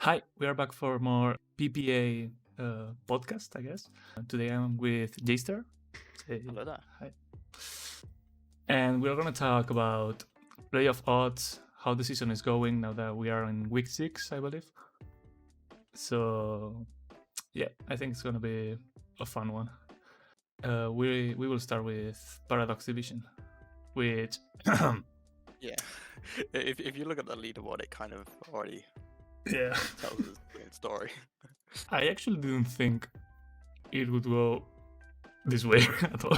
Hi, we are back for more PPA podcast, I guess. Today I'm with Jster. Say Hello there. hi. And we're going to talk about playoff odds, how the season is going now that we are in week 6, I believe. So, yeah, I think it's going to be a fun one. We will start with Paradox Division, which Yeah, if you look at the leaderboard, it kind of already yeah, tells us the story. I actually didn't think it would go this way at all.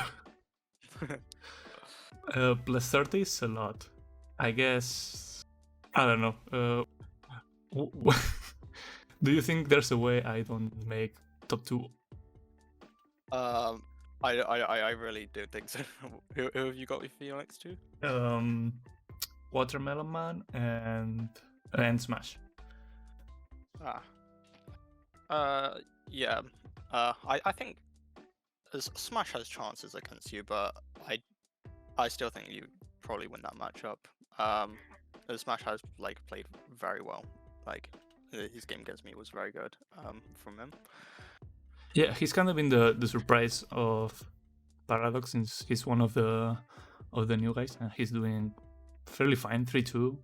Plus 30 is a lot. I guess. I don't know. Do you think there's a way I don't make top 2? I really do think so. Who have you got for your next two? Watermelon Man and Smash. Yeah. I think Smash has chances against you, but I still think you probably win that matchup. Smash has played very well. His game against me was very good. From him. Yeah, he's kind of been the surprise of Paradox since he's one of the new guys, and he's doing fairly fine. 3-2,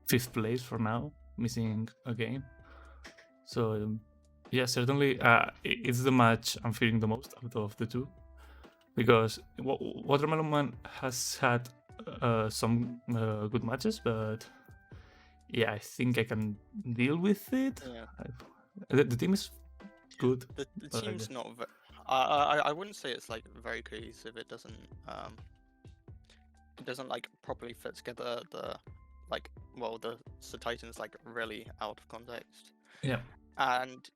fifth place for now, missing a game. So yeah, certainly it's the match I'm feeling the most out of the two, because Watermelon Man has had some good matches, but yeah, I think I can deal with it. Yeah. The team is good. The team's not. I wouldn't say it's very cohesive. It doesn't properly fit together. The Titan's really out of context. Yeah. And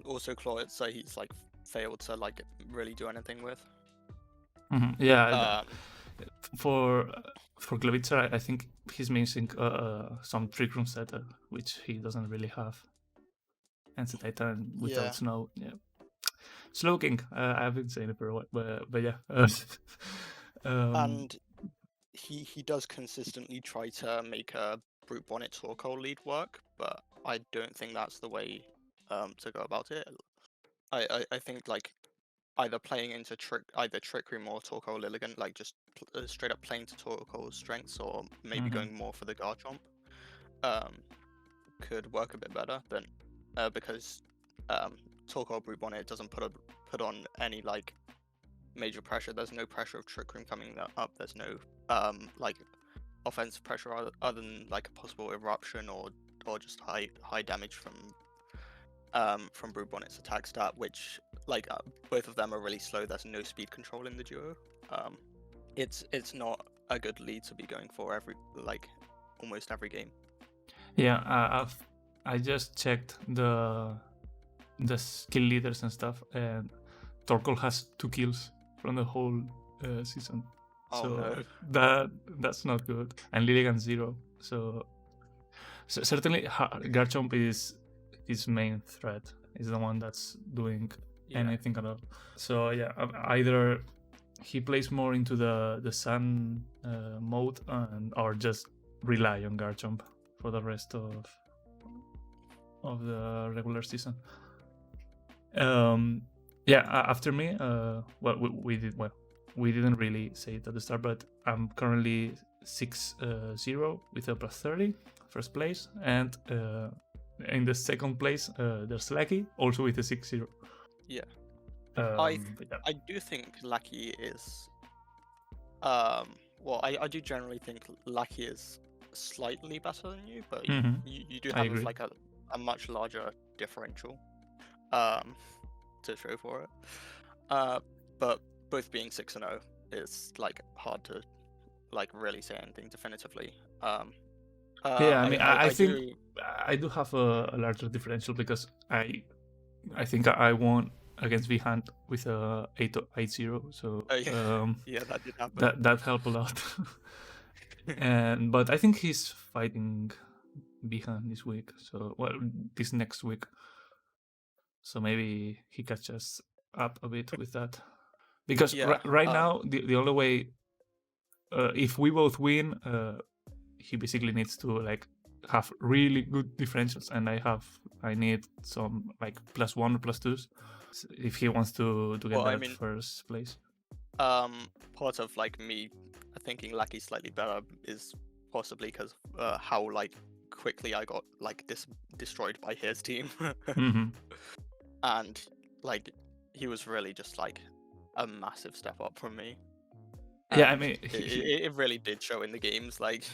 also Claw, so he's failed to really do anything with. Mm-hmm. Yeah. For Glevitzer, I think he's missing some trick room setup, which he doesn't really have. And the Titan without Snow, yeah. Slow King, I've been saying it for a while, but yeah. And he does consistently try to make a Brute Bonnet Torkoal lead work, but I don't think that's the way to go about it. I think either playing into Trick Room or Torkoal Lilligant, just straight up playing to Torkoal's strengths, or maybe going more for the Garchomp, could work a bit better than because Torkoal Brute Bonnet doesn't put on any major pressure. There's no pressure of Trick Room coming up. There's no offensive pressure other than a possible eruption or just high damage from Brute Bonnet's attack stat, which both of them are really slow. There's no speed control in the duo. It's not a good lead to be going for almost every game. Yeah, I just checked the skill leaders and stuff, and Torkoal has 2 kills from the whole season. So no. that's not good. And Lilligant 0. So certainly Garchomp is his main threat. Is the one that's doing anything at all. So yeah, either he plays more into the Sun mode or just rely on Garchomp for the rest of the regular season. After me, we didn't really say it at the start, but I'm currently 6-0 with a plus 30, first place, and in the second place there's Lucky, also with a 6-0. Yeah. I do think Lucky is I do generally think Lucky is slightly better than you, but you do have a much larger differential to show for it. But both being 6-0 is hard to really say anything definitively. I think I do have a larger differential because I think I won against Vihant with a 8-0, so yeah, that did happen. That helped a lot. But I think he's fighting Vihant this week, so this next week. So maybe he catches up a bit with that. Because right now, the only way, if we both win, he basically needs to have really good differentials, and I need some like +1 or +2s if he wants to get Well, I that mean, first place. part of like me thinking Lucky's slightly better is possibly because how like quickly I got like destroyed by his team, Hmm. and like he was really just like a massive step up from me. Yeah, I And mean, it really did show in the games. Like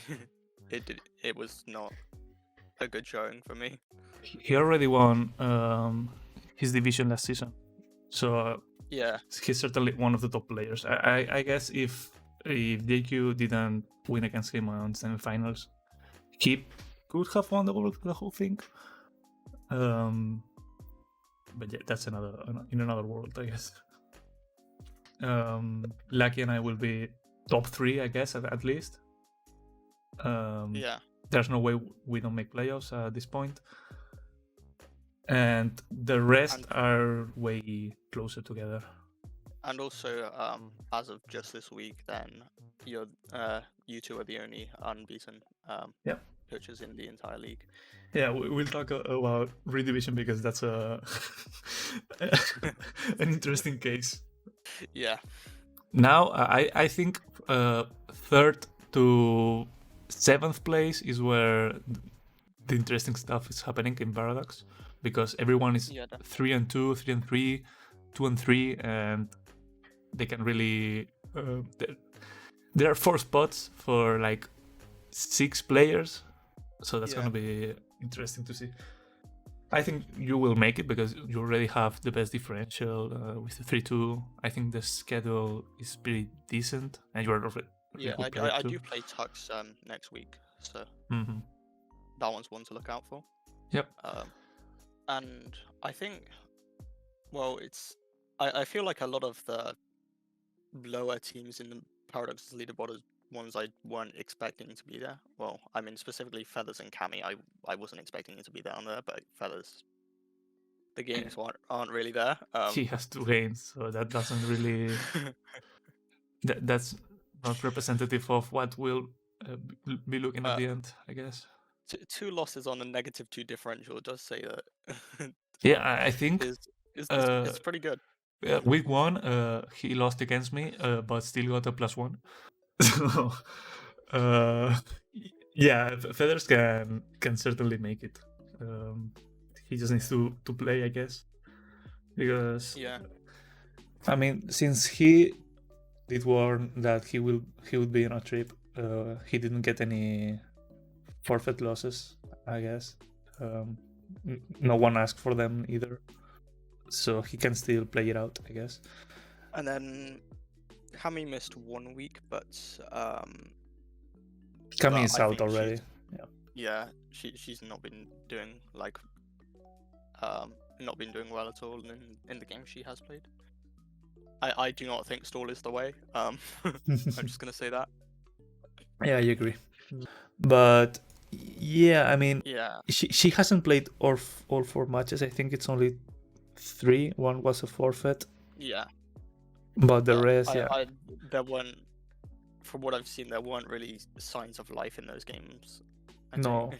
it was not a good showing for me. he already won his division last season, so Yeah, he's certainly one of the top players. I guess if JQ didn't win against him on semifinals, he could have won the whole thing. But yeah, that's in another world, I guess. Lucky and I will be top 3, I guess, at least. yeah. There's no way we don't make playoffs at this point. And the rest are way closer together. And also, as of just this week, then you two are the only unbeaten Yep. coaches in the entire league. Yeah, we'll talk about redivision because that's an interesting case. Yeah. Now, I think 3rd to 7th place is where the interesting stuff is happening in Paradox, because everyone is 3-2, 3-3, 2-3, and they can really. There are 4 spots for like 6 players, so that's gonna be interesting to see. I think you will make it because you already have the best differential with the 3-2. I think the schedule is pretty decent, and you are already. Yeah, I do play Tux next week, so that one's one to look out for. Yep. And I think, well, I feel like a lot of the lower teams in the Paradox leaderboard are ones I weren't expecting to be there. Well, I mean specifically Feathers and Cammy. I wasn't expecting it to be down there, but Feathers, the games aren't really there. He has 2 games, so that doesn't really. That's not representative of what we'll be looking at the end, I guess. 2 losses on a -2 differential does say that. Yeah, I think it's pretty good. Week 1, he lost against me, but still got a +1. So, yeah, Feathers can certainly make it. He just needs to play, I guess, because I mean, since he did warn that he would be on a trip, he didn't get any forfeit losses, I guess. No one asked for them either, so he can still play it out, I guess. And then Cammy missed 1 week, but Cammy is out already. Yeah, she's not been doing like not been doing well at all in the game she has played. I do not think stall is the way. I'm just gonna say that. Yeah, I agree. But yeah, I mean, she hasn't played all 4 matches. I think it's only 3. One was a forfeit. Yeah. But the rest, there weren't. From what I've seen, there weren't really signs of life in those games. No,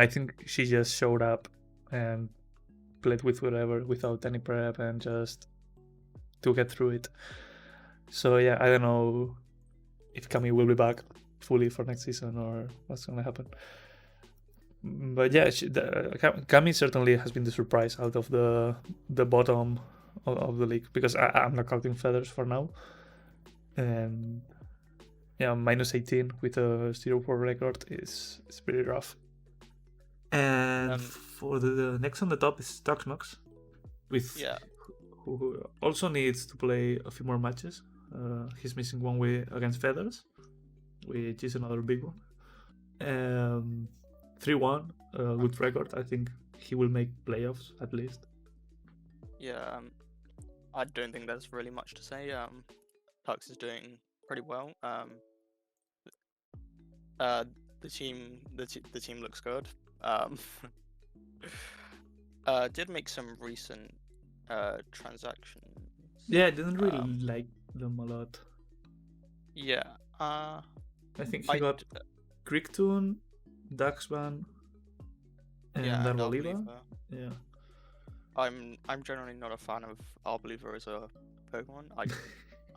I think she just showed up and played with whatever without any prep and just to get through it. So yeah, I don't know if Cammy will be back fully for next season or what's gonna happen. But yeah, Cammy certainly has been the surprise out of the bottom of the league, because I'm not counting Feathers for now. And yeah, -18 with a 0-4 record is pretty rough. And for the next on the top is Toxnox, who also needs to play a few more matches. He's missing 1 week against Feathers, which is another big one. 3-1, good record. I think he will make playoffs at least. Yeah, I don't think there's really much to say. Tux is doing pretty well. The team looks good. Did make some recent transactions. Yeah, I didn't really like them a lot. Yeah. I think he got Cricktoon, Daxban, and Yeah, and Arboliva. Arboliva. Yeah. I'm generally not a fan of Arboliva as a Pokemon.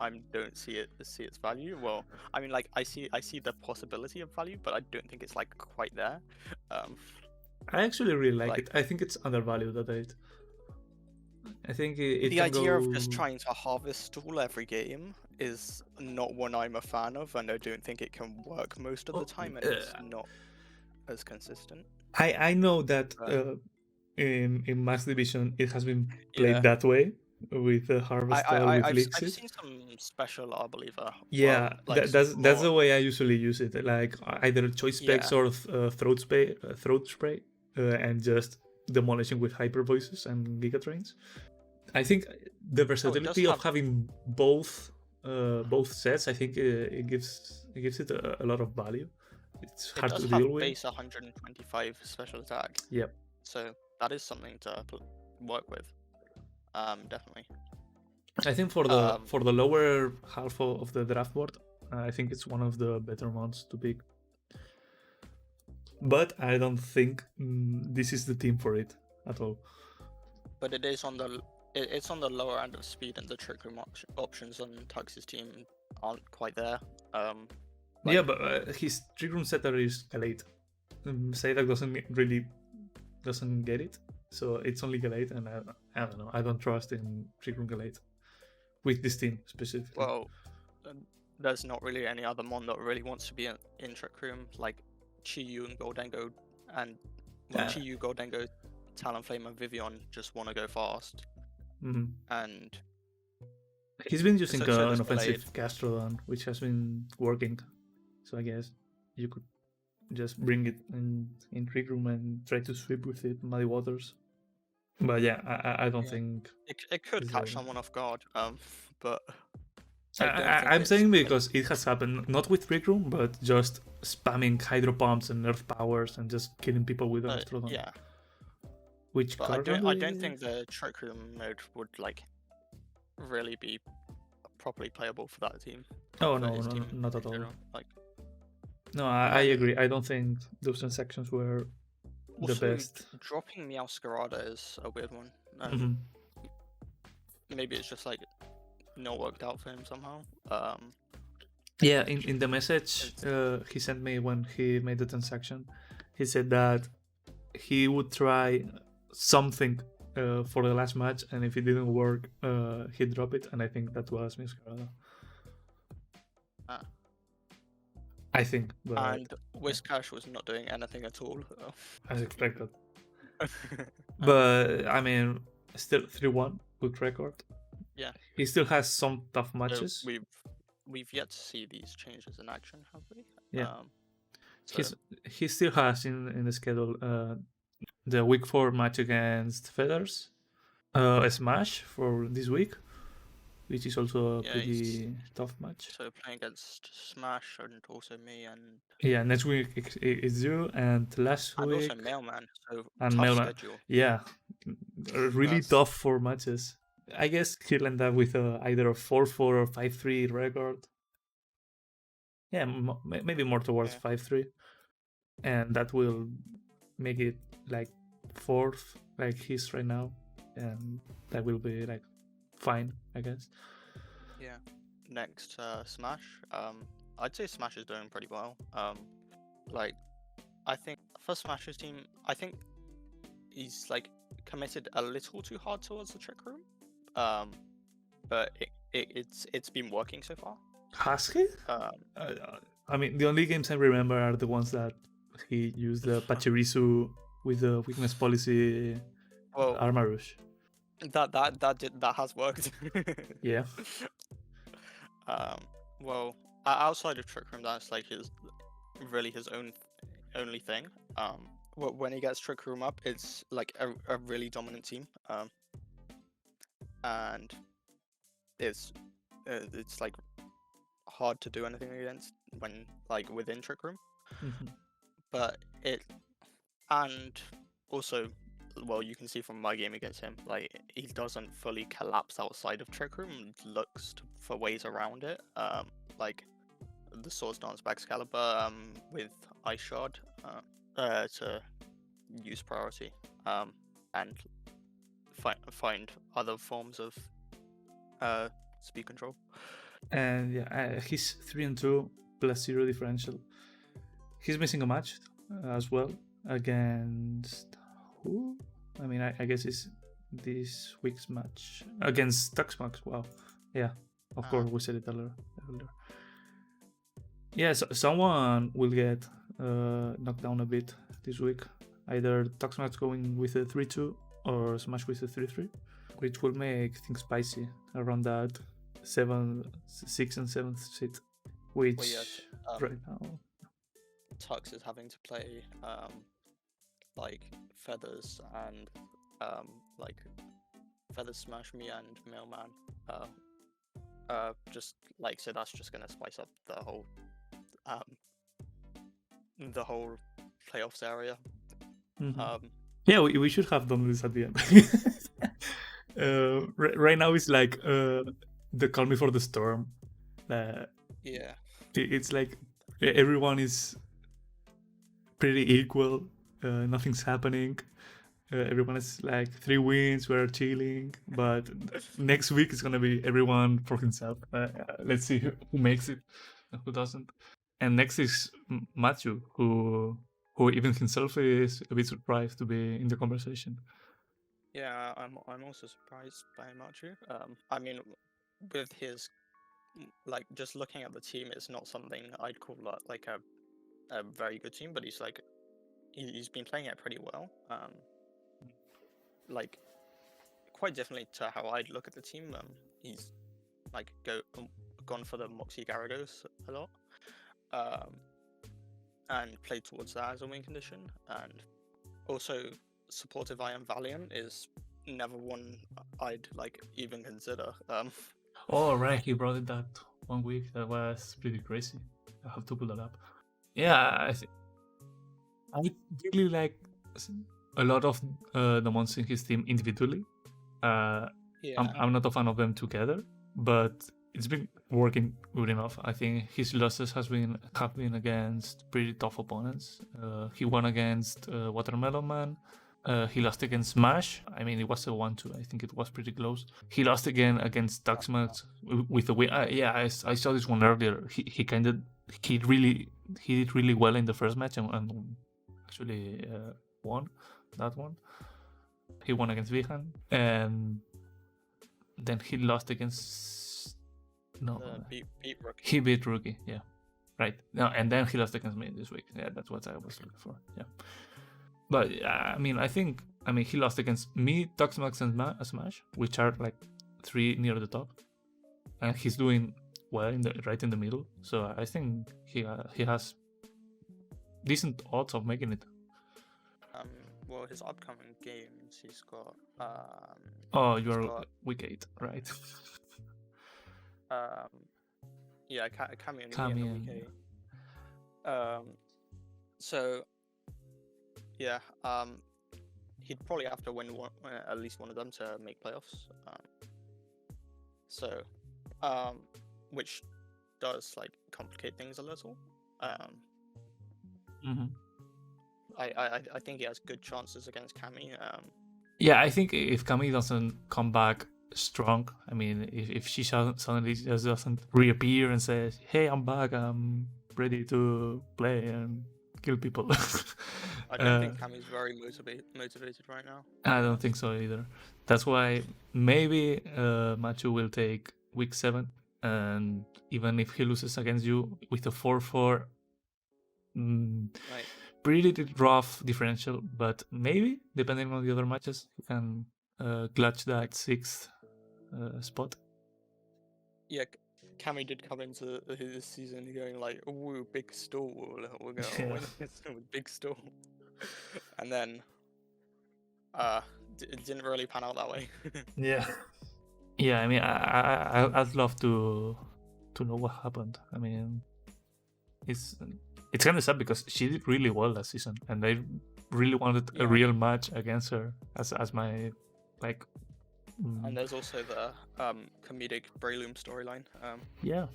I don't see its value. Well, I mean, like I see the possibility of value, but I don't think it's like quite there. Um, I actually really like like it. I think it's undervalued at 8. I think it the can idea go. of just trying to harvest all every game is not one I'm a fan of, and I don't think it can work most of the time, and it's not as consistent. I know that But in Max Division it has been played yeah, that way with the Harvest all with I've Elixir. seen some special Arboliva. Yeah, Like that's more. the way I usually use it. Like either choice specs Yeah. or throat spray, and just demolishing with hyper voices and gigatrains. I think the Oh, it does versatility of have. having both sets, I think it gives it a lot of value. It's It hard does to have deal with. base 125 special attack, Yep. so that is something to work with. Definitely. I think for the lower half of the draft board, I think it's one of the better ones to pick. But I don't think this is the team for it at all. But it is on the it's on the lower end of speed, and the trick room options on Tux's team aren't quite there. Yeah, but his trick room setter is Galate. Saydak doesn't get it, so it's only Galate, and I don't know. I don't trust in trick room Galate with this team specifically. Well, there's not really any other mon that really wants to be in trick room, like Chiyu and Goldengo, and Chiyu, Goldengo, Talonflame, and Vivian just want to go fast. And he's been using so an offensive Gastrodon, which has been working. So I guess you could just bring it in trick room and try to sweep with it, Muddy Waters. But yeah, I don't think it could catch someone off guard. But I'm saying because it has happened not with trick room, but just spamming hydro pumps and earth powers and just killing people with Gastrodon. Yeah. Which but I don't think the trick room mode would like really be properly playable for that team. Oh no, not at all. Like, no, I agree. I don't think those transactions were the best. Dropping Meowscarada is a weird one. Maybe it's just like not worked out for him somehow. Yeah, in the message he sent me when he made the transaction, he said that he would try something for the last match, and if it didn't work, he'd drop it, and I think that was Meowscarada. I think. But and Whiscash was not doing anything at all. As expected. But I mean, still 3-1, good record. Yeah. He still has some tough matches. So we've yet to see these changes in action, have we? Yeah. He still has in the schedule the week 4 match against Feathers, a Smash for this week, which is also a pretty tough match. So playing against Smash and also me and next week is you, and last week also Mailman. So and tough Mailman. schedule. Yeah, really tough 4 matches. I guess he'll end up with either a 4-4 or 5-3 record. Yeah, maybe more towards 5-3, and that will make it like 4th, like he's right now, and that will be like fine, I guess. Yeah. Next, Smash. I'd say Smash is doing pretty well. Like, I think for Smash's team, I think he's like committed a little too hard towards the trick room. But it's been working so far. Has he? I mean, the only games I remember are the ones that he used the Pachirisu with the weakness policy Armarouge. That has worked. Yeah. Well, outside of Trick Room, that's like his only thing. When he gets Trick Room up, it's like a really dominant team. And it's like hard to do anything against when like within Trick Room. But and also, well, you can see from my game against him, like he doesn't fully collapse outside of Trick Room and looks for ways around it. Like the Swords Dance Excalibur with Ice Shard to use priority, and find other forms of speed control. And yeah, he's 3-2 plus 0 differential. He's missing a match as well against who? I mean, I guess it's this week's match against Tuxmax. Wow. Yeah, of course, we said it earlier. Yeah, so someone will get knocked down a bit this week. Either Tuxmax going with a 3-2 or Smash with a 3-3, which will make things spicy around that 7th, 6th, and 7th seat. Which right now Tux is having to play like Feathers and like Feathers Smash Me and Mailman. Just like, so that's just gonna spice up the whole playoffs area. Mm-hmm. Yeah, we should have done this at the end. Right now it's like the calm before the storm. Yeah, it's like everyone is pretty equal. Nothing's happening. Everyone is like 3 wins. We're chilling. But next week is gonna be everyone for himself. Let's see who makes it, and who doesn't. And next is Matthew, who even himself is a bit surprised to be in the conversation. Yeah, I'm also surprised by Matthew. I mean, with his like, just looking at the team, it's not something I'd call like a very good team, but he's been playing it pretty well. Like, quite differently to how I'd look at the team. He's like gone for the Moxie Gyarados a lot, and played towards that as a win condition. And also, supportive I Am Valiant is never one I'd like even consider. Oh right, he brought it that 1 week. That was pretty crazy. I have to pull that up. Yeah, I really like a lot of the ones in his team individually. I'm not a fan of them together, but it's been working good enough. I think his losses have been against pretty tough opponents. He won against Watermelon Man. He lost against Smash. I mean, it was a 1-2. I think it was pretty close. He lost again against Tuxmax with a win. I saw this one earlier. He did really well in the first match and actually won that one. He won against Vihan, and then he lost against beat Rookie. He beat Rookie, yeah, right. No, and then he lost against me this week. Yeah, that's what I was looking for. Yeah, but I mean, he lost against me, Tuxmax, and Smash, which are like 3 near the top, and he's doing well right in the middle. So I think he has decent odds of making it. Well, his upcoming games, he's got. You're week 8, right? Yeah, Kami and week 8. So, yeah, he'd probably have to win at least one of them to make playoffs. Which does like complicate things a little. I think he has good chances against Kami. Yeah, I think if Kami doesn't come back strong, I mean, if she suddenly just doesn't reappear and says, "Hey, I'm back, I'm ready to play and kill people," I don't think Kami's very motivated right now. I don't think so either. That's why maybe Machu will take week 7, and even if he loses against you with a 4-4. Right. Pretty rough differential, but maybe depending on the other matches, he can clutch that 6th spot. Yeah, Kami did come into his season going like, "Ooh, big stall, we're gonna win this with big stall," and then it didn't really pan out that way. Yeah. I mean, I'd love to know what happened. I mean, it's kind of sad because she did really well last season, and I really wanted a real match against her as my like. And there's also the comedic Breloom storyline. Yeah.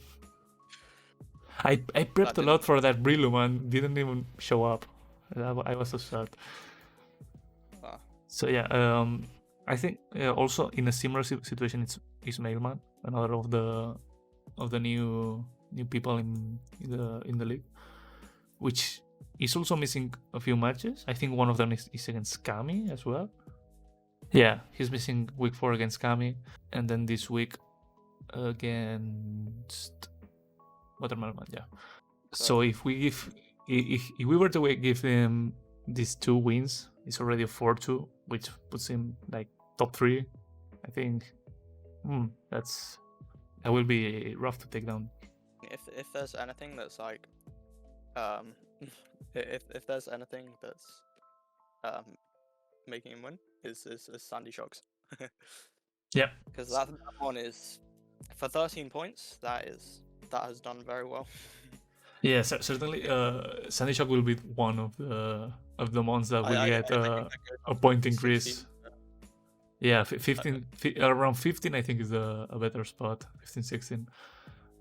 I prepped a lot for that Breloom and didn't even show up. I was so sad. So yeah, I think also in a similar situation, it's Mailman, another of the new people in the league, which is also missing a few matches. I think one of them is against Kami as well. Yeah, he's missing week 4 against Kami, and then this week against Watermelon. Yeah. So if we were to give him these 2 wins, it's already a 4-2, which puts him like top 3. I think that will be rough to take down. If there's anything that's like, if there's anything that's making him win is Sandy Shocks. Yeah, because that one is for 13 points. That has done very well. yeah, certainly. Sandy Shock will be one of the months that will get a point increase. 16. Yeah, 15, around 15, I think is a better spot. 15, 16.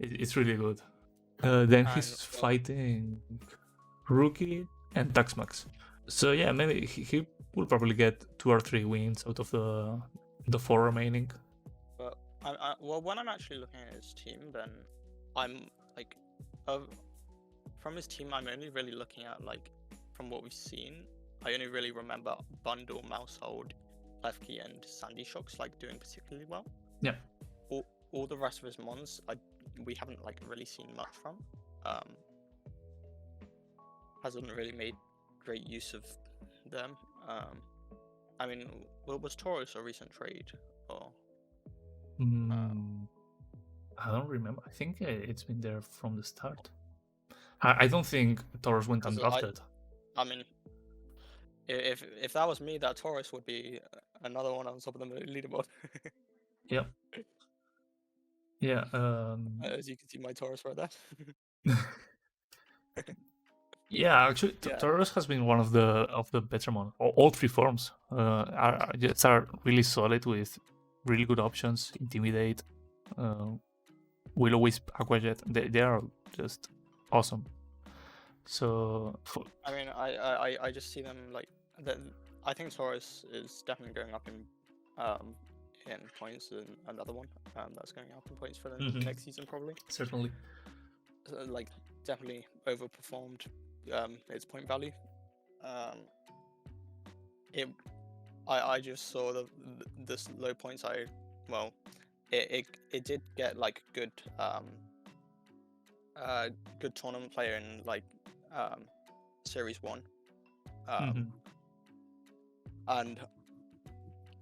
It's really good. Then he's fighting Rookie and Taxmax. So yeah, maybe he will probably get 2 or 3 wins out of the 4 remaining. But well, when I'm actually looking at his team, then I'm like, from his team, I'm only really looking at like from what we've seen. I only really remember Bundle, Mousehold, Lefkey, and Sandy Shocks like doing particularly well. Yeah. All the rest of his mons, we haven't like really seen much from. Hasn't really made great use of them. I mean, was Taurus a recent trade or? I don't remember. I think it's been there from the start. I don't think Taurus went undrafted. I mean, if that was me, that Taurus would be another one on top of the leaderboard. Yeah. Yeah. As you can see, my Taurus right there. Yeah, actually, Taurus has been one of the better ones. All 3 forms are really solid with really good options. Intimidate, Will always Aquajet. They are just awesome. So I mean, I just see them like I think Taurus is definitely going up in points, and another one that's going up in points for the next season probably. Certainly. So, like definitely overperformed its point value. I just saw this low points. It did get like good good tournament player in like Series 1. And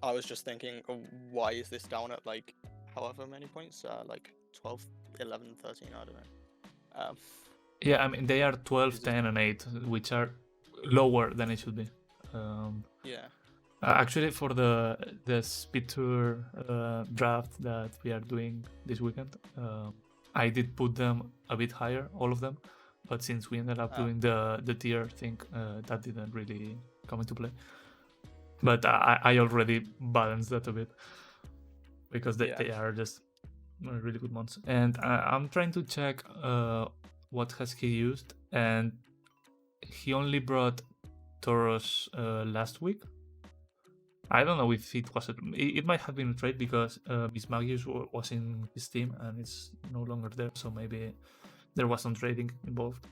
I was just thinking, why is this down at like however many points? Like 12, 11, 13, I don't know. Yeah, I mean, they are 12, 10, and 8, which are lower than it should be. Yeah. Actually, for the Speed Tour draft that we are doing this weekend, I did put them a bit higher, all of them. But since we ended up doing the tier thing, that didn't really come into play. But I already balanced that a bit because they are just really good ones. And I'm trying to check what has he used, and he only brought Tauros last week. I don't know if it was it might have been a trade because Bismagius was in his team and it's no longer there, so maybe there was some trading involved.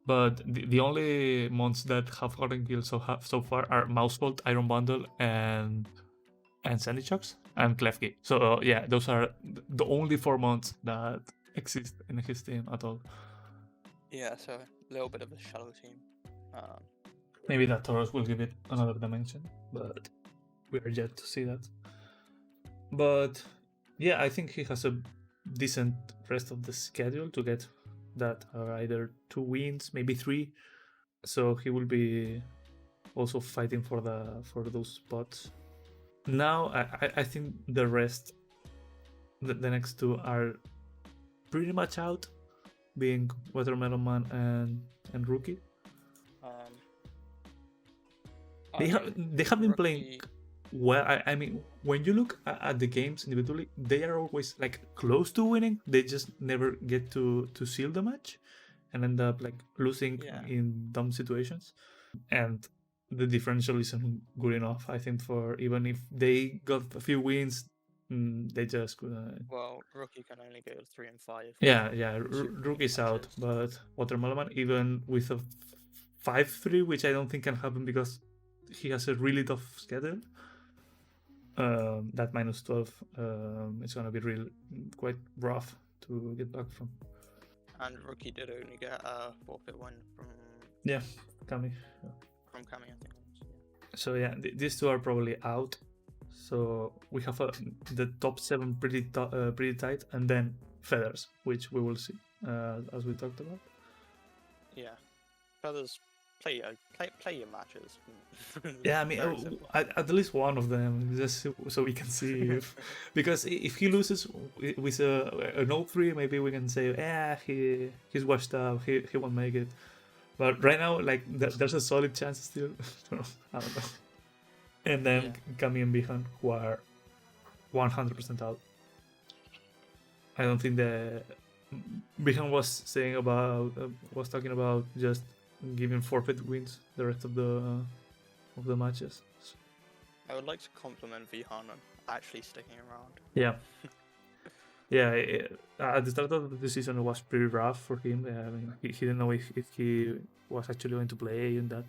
But the only mons that have gotten kills so far are Mousehold, Iron Bundle, and Sandy Chucks and Klefki. So yeah, those are the only 4 mons that exist in his team at all. Yeah, so a little bit of a shallow team. Maybe that Tauros will give it another dimension, but we are yet to see that. But yeah, I think he has a decent rest of the schedule to get that are either 2 wins, maybe 3. So he will be also fighting for those spots. Now I think the rest, the next 2 are pretty much out, being Watermelon Man and Rookie. They have been playing well. I mean, when you look at the games individually, they are always like close to winning. They just never get to seal the match and end up like losing in dumb situations. And the differential isn't good enough. I think for even if they got a few wins, they just couldn't. Well, rookie can only go 3-5. Yeah, with yeah. 2 Rookie's out, matches. but Watermelon, even with a 5-3, which I don't think can happen because he has a really tough schedule. That -12, it's gonna be real quite rough to get back from. And rookie did only get a forfeit win from Kami. from Kami, I think. So yeah, these two are probably out. So we have the top 7 pretty tight, and then Feathers, which we will see as we talked about. Yeah, Feathers play your matches. Yeah, I mean, at least one of them, just so we can see if, because if he loses with a 0-3, maybe we can say, yeah, he's washed up, he won't make it. But right now, like, there's a solid chance still. I don't know. And then Kami and Bihan, who are 100% out. I don't think Bihan was talking about just giving forfeit wins the rest of the matches. I would like to compliment Vihan on actually sticking around. Yeah. Yeah, at the start of the season, it was pretty rough for him. I mean, he didn't know if he was actually going to play and that.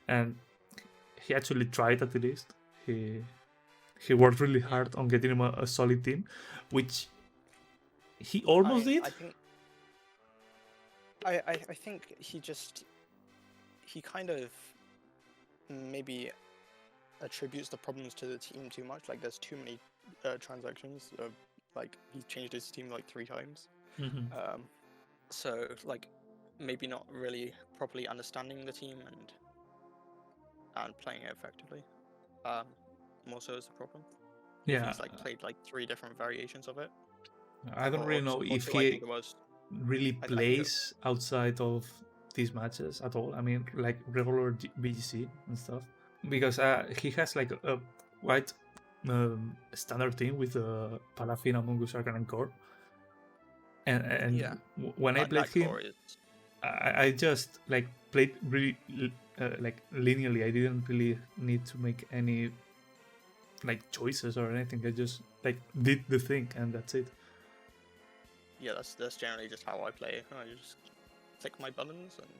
And he actually tried at least. He worked really hard on getting him a solid team, which he almost did. I think he kind of maybe attributes the problems to the team too much. Like, there's too many transactions. Like, he changed his team like 3 times. Mm-hmm. So like maybe not really properly understanding the team and playing it effectively. More so is the problem. Yeah, he's like played like 3 different variations of it. I don't really know if he really plays outside of these matches at all. I mean, like regular BGC and stuff, because he has like a quite standard team with Palafin, Among Us, Arcan, and Core. And when I played him, I just like played really like linearly. I didn't really need to make any like choices or anything. I just like did the thing and that's it. Yeah, that's generally just how I play. I just click my buttons and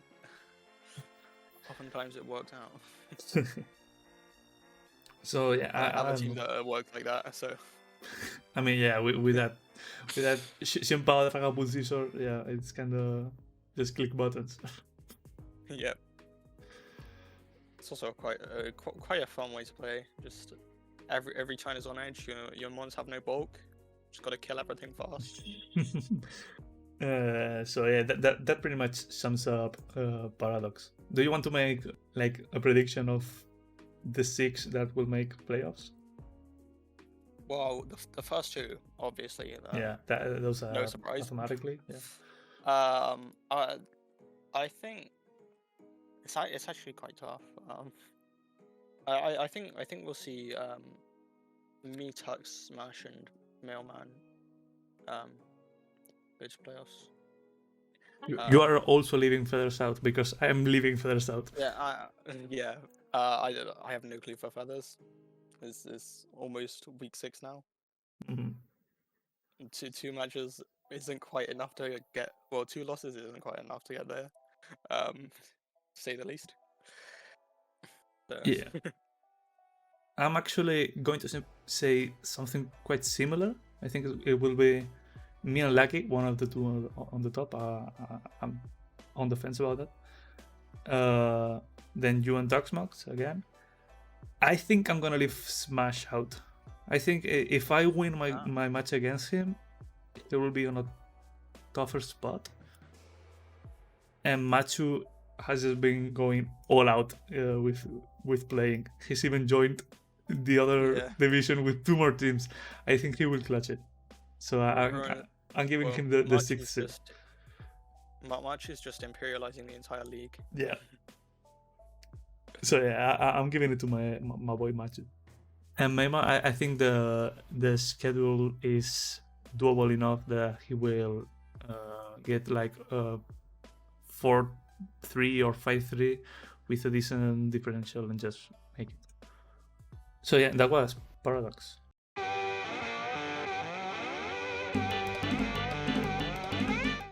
oftentimes it works out. So yeah, I have a team that works like that. So I mean, yeah, with that simple Scissor, yeah, it's kind of just click buttons. Yeah, it's also quite a fun way to play. Just every China's on edge. Your mons have no bulk. Just gotta kill everything fast. So yeah, that pretty much sums up Paradox. Do you want to make like a prediction of the 6 that will make playoffs? Well, the first 2, obviously. Yeah, those are no surprise. Automatically. Yeah. I think it's actually quite tough. I think we'll see me, Tux, Smash, and Mailman go to playoffs. You are also leaving Feathers out because I am leaving Feathers out. Yeah, I have no clue for Feathers. It's almost week 6 now. Mm-hmm. 2 matches isn't quite enough to get. Well, 2 losses isn't quite enough to get there, to say the least. So. Yeah. I'm actually going to say something quite similar. I think it will be me and Lucky, one of the 2 on the top. I'm on the fence about that. Then you and Darksmox again. I think I'm gonna leave Smash out. I think if I win my match against him, he will be on a tougher spot. And Machu has just been going all out with playing. He's even joined the other division with 2 more teams. I think he will clutch it. So I'm giving him the 6th seed. Machu is just imperializing the entire league. Yeah. So yeah, I'm giving it to my boy Machu. And Meima, I think the schedule is doable enough that he will get like 4-3 or 5-3 with a decent differential and just make it. So yeah, that was Paradox.